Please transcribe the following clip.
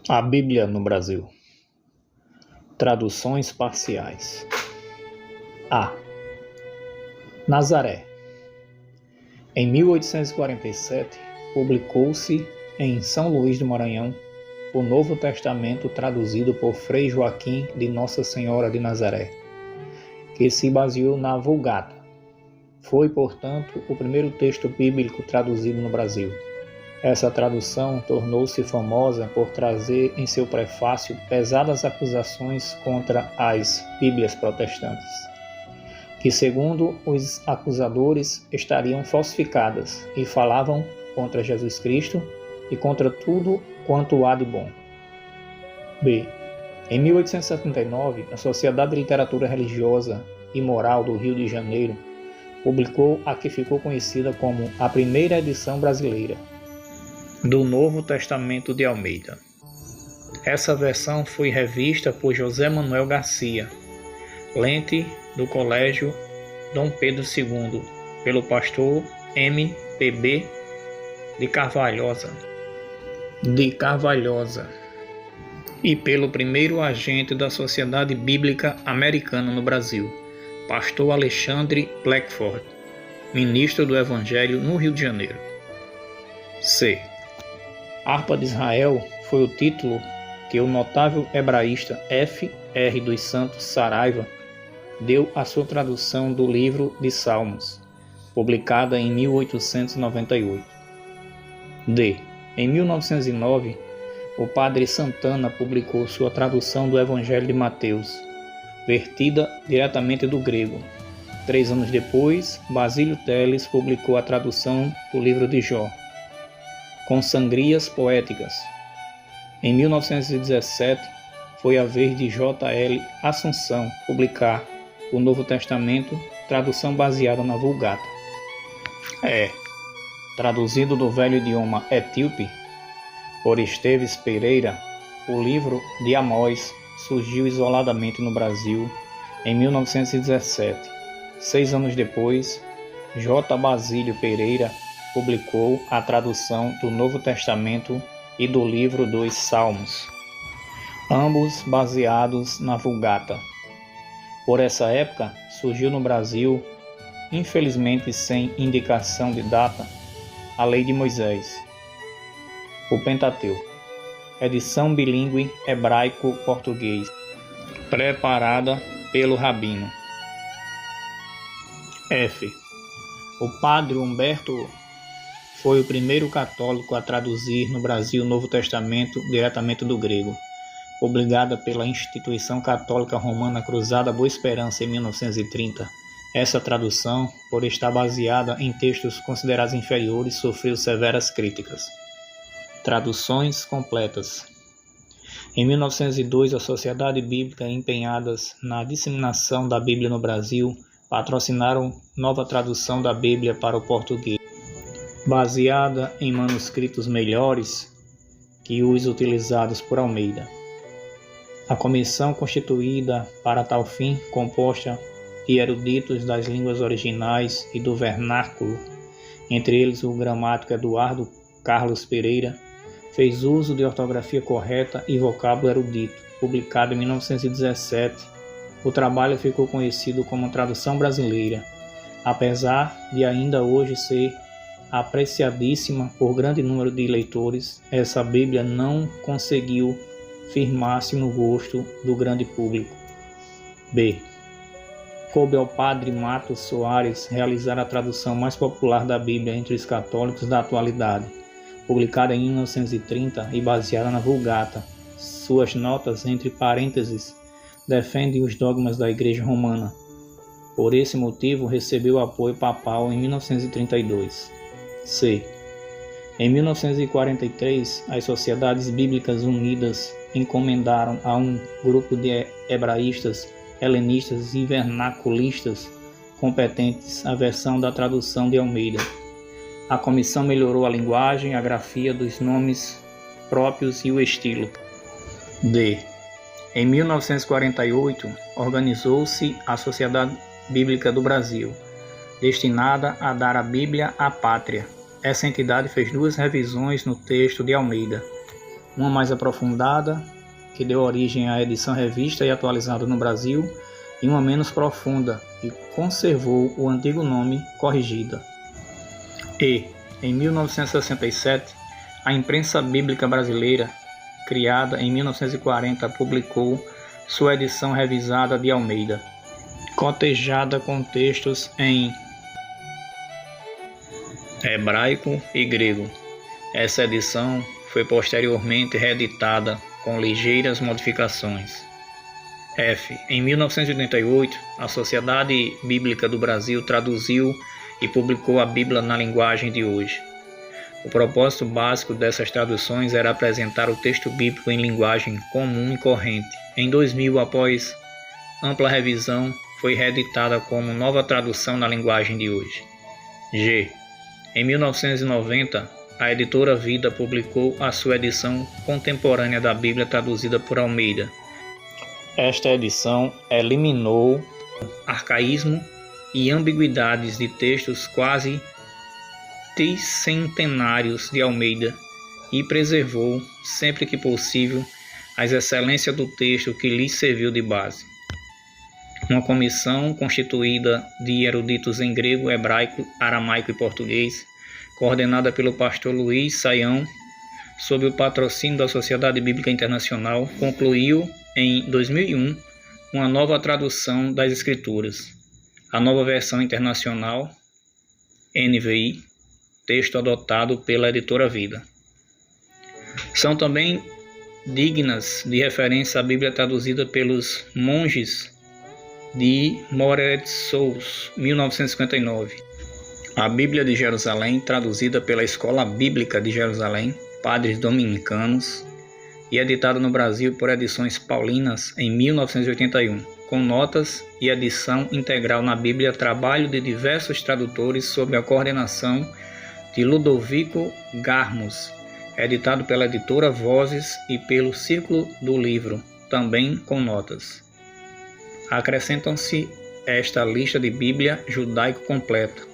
A Bíblia no Brasil. Traduções parciais. A. Nazaré. Em 1847, publicou-se em São Luís do Maranhão o Novo Testamento traduzido por Frei Joaquim de Nossa Senhora de Nazaré, que se baseou na Vulgata. Foi, portanto, o primeiro texto bíblico traduzido no Brasil. Essa tradução tornou-se famosa por trazer em seu prefácio pesadas acusações contra as Bíblias protestantes, que, segundo os acusadores, estariam falsificadas e falavam contra Jesus Cristo e contra tudo quanto há de bom. B. Em 1879, a Sociedade de Literatura Religiosa e Moral do Rio de Janeiro publicou a que ficou conhecida como a primeira edição brasileira do Novo Testamento de Almeida. Essa versão foi revista por José Manuel Garcia, lente do Colégio Dom Pedro II, pelo pastor M.P.B. de Carvalhosa e pelo primeiro agente da Sociedade Bíblica Americana no Brasil, pastor Alexandre Blackford, ministro do Evangelho no Rio de Janeiro. C. Harpa de Israel foi o título que o notável hebraísta F. R. dos Santos Saraiva deu à sua tradução do livro de Salmos, publicada em 1898. D. Em 1909, o padre Santana publicou sua tradução do Evangelho de Mateus, vertida diretamente do grego. 3 anos depois, Basílio Teles publicou a tradução do livro de Jó, com sangrias poéticas. Em 1917, foi a vez de J. L. Assunção publicar o Novo Testamento, tradução baseada na Vulgata. Traduzido do velho idioma etíope por Esteves Pereira, o livro de Amós surgiu isoladamente no Brasil em 1917. 6 anos depois, J. Basílio Pereira publicou a tradução do Novo Testamento e do livro dos Salmos, ambos baseados na Vulgata. Por essa época, surgiu no Brasil, infelizmente sem indicação de data, a Lei de Moisés, o Pentateuco, edição bilíngue hebraico-português, preparada pelo Rabino. F. O padre Humberto foi o primeiro católico a traduzir no Brasil o Novo Testamento diretamente do grego, publicada pela Instituição Católica Romana Cruzada Boa Esperança em 1930. Essa tradução, por estar baseada em textos considerados inferiores, sofreu severas críticas. Traduções completas. Em 1902, a Sociedade Bíblica, empenhadas na disseminação da Bíblia no Brasil, patrocinaram nova tradução da Bíblia para o português, baseada em manuscritos melhores que os utilizados por Almeida. A comissão constituída para tal fim, composta de eruditos das línguas originais e do vernáculo, entre eles o gramático Eduardo Carlos Pereira, fez uso de ortografia correta e vocábulo erudito. Publicado em 1917, o trabalho ficou conhecido como Tradução Brasileira, apesar de ainda hoje ser apreciadíssima por grande número de leitores. Essa Bíblia não conseguiu firmar-se no gosto do grande público. B. Coube ao padre Matos Soares realizar a tradução mais popular da Bíblia entre os católicos da atualidade, publicada em 1930 e baseada na Vulgata. Suas notas, entre parênteses, defendem os dogmas da Igreja Romana. Por esse motivo, recebeu apoio papal em 1932. C. Em 1943, as Sociedades Bíblicas Unidas encomendaram a um grupo de hebraístas, helenistas e vernaculistas competentes a versão da tradução de Almeida. A comissão melhorou a linguagem, a grafia dos nomes próprios e o estilo. D. Em 1948, organizou-se a Sociedade Bíblica do Brasil, destinada a dar a Bíblia à pátria. Essa entidade fez 2 revisões no texto de Almeida. uma mais aprofundada, que deu origem à edição revista e atualizada no Brasil, e uma menos profunda, que conservou o antigo nome corrigida. E, em 1967, a Imprensa Bíblica Brasileira, criada em 1940, publicou sua edição revisada de Almeida, cotejada com textos em hebraico e grego. Essa edição foi posteriormente reeditada com ligeiras modificações. F. Em 1988, a Sociedade Bíblica do Brasil traduziu e publicou a Bíblia na linguagem de hoje. O propósito básico dessas traduções era apresentar o texto bíblico em linguagem comum e corrente. Em 2000, após ampla revisão, foi reeditada como nova tradução na linguagem de hoje. G. Em 1990, a editora Vida publicou a sua edição contemporânea da Bíblia traduzida por Almeida. Esta edição eliminou arcaísmo e ambiguidades de textos quase tricentenários de Almeida e preservou, sempre que possível, as excelências do texto que lhe serviu de base. Uma comissão constituída de eruditos em grego, hebraico, aramaico e português, coordenada pelo pastor Luiz Saião, sob o patrocínio da Sociedade Bíblica Internacional, concluiu em 2001 uma nova tradução das Escrituras, a Nova Versão Internacional, NVI, texto adotado pela editora Vida. São também dignas de referência a Bíblia traduzida pelos monges de Moret-Sous, 1959. A Bíblia de Jerusalém, traduzida pela Escola Bíblica de Jerusalém, Padres Dominicanos, e editada no Brasil por Edições Paulinas em 1981, com notas e edição integral na Bíblia, trabalho de diversos tradutores sob a coordenação de Ludovico Garmus, editado pela editora Vozes e pelo Círculo do Livro, também com notas. Acrescentam-se esta lista de Bíblia judaico completa,